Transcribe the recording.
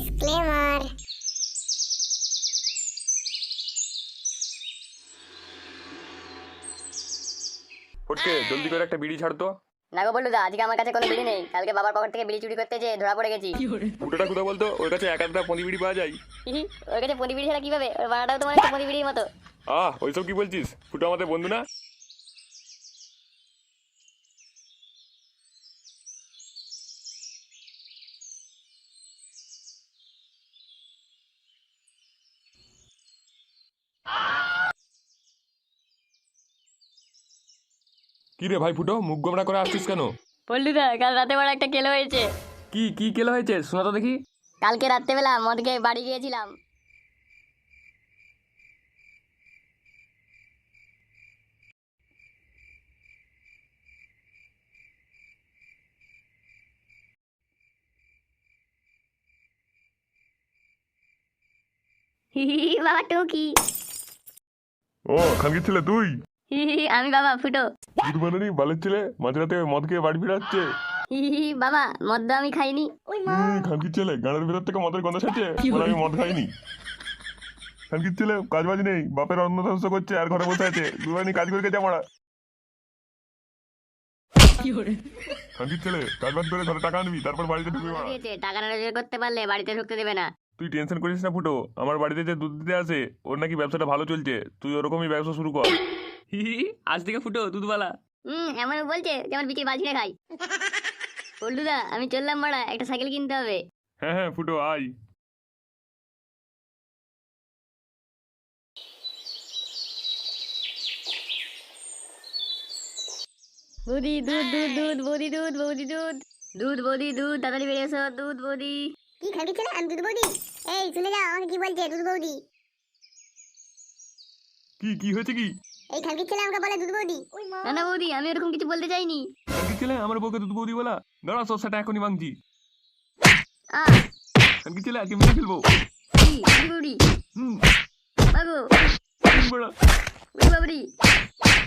Disclaimer. ফটকে জলদি করে একটা বিড়ি ছাড় তো। না গো বললুদা, আজকে আমার কাছে কোনো বিড়ি নেই। কালকে বাবার পকেট থেকে বিড়ি চুরি করতে যেয়ে ধরা পড়ে গেছি। ফুটোটা কোথা বলতো, ওর কাছে এক আধটা পনি বিড়ি পাওয়া যায়। ওর কাছে পনি বিড়ি ছাড়া কিভাবে? ওর বানাটাও তোমার একটা পনি বিড়ির মতো। ওইসব কি বলছিস? ফুটো আমাদের বন্ধু না? কি রে ভাই ফুটো, মুখ গোমড়া করে আসছিস কেন? বললুদা, কাল রাতে বড় একটা কেলো হয়েছে। কি কি কেলো হয়েছে, শোনা তো দেখি। কালকে রাত্রেবেলা মদ খেয়ে বাড়ি গিয়েছিলাম। বাবা টুকি। ও খানকির ছেলে তুই? আমি বাবা ফুটো। দুধ বানানি বালের ছেলে মাঝরাতে মদ খেয়ে বাড়ি ফিরাচ্ছে। বাবা মদ তো আমি খাইনি। খানকির ছেলে গানের ভেতর থেকে মদের গন্ধ ছাড়ছে, বলে আমি মদ খাইনি। খানকির ছেলে কাজ বাজ নেই, বাপের অন্ন ধ্বংস করছে আর ঘরে বসে আছে। দুবানি কাজ করে গেছে আমরা। খানকির ছেলে কাজ বাজ করে ঘরে টাকা আনবি, তারপর বাড়িতে ঢুকবি মারা। টাকা না রোজগার করতে পারলে বাড়িতে ঢুকতে দেবে না। তুই টেনশন করিস না ফুটো, আমার বাড়িতে যে দুধ দিতে আসে ওর নাকি ব্যবসাটা ভালো চলছে, তুই ওরকমই ব্যবসা শুরু কর। আজ থেকে ফুটো দুধওয়ালা। এমন বলছে যেমন বিক্রি বাজিনে খাই। বললুদা, আমি চললাম মারা, একটা সাইকেল কিনতে হবে। হ্যাঁ হ্যাঁ ফুটো আয়। বৌদি দুধ দুধ দুধ, বৌদি দুধ, বৌদি দুধ, দুধ বৌদি দুধ, তাড়াতাড়ি বেরিয়ে এসো, দুধ বৌদি। কি খাবি ছেলে? আমি দুধ বৌদি। এই শুনে যাও, আমাকে কি বলছে দুধ বৌদি। কি কি হয়েছে কি? এই খানকির ছেলে আমাকে বলে দুধ বৌদি। না না বৌদি, আমি ওরকম কিছু বলতে চাইনি। খানকির ছেলে আমার বউকে দুধ বৌদি বলা? দাঁড়া তোর সাথে এখনই ভাঙছি। আহ খানকির ছেলে আজকে মেরে ফেলবো। কি বৌদি? হুম মাগো, বড়া। বৌদি বাবরি।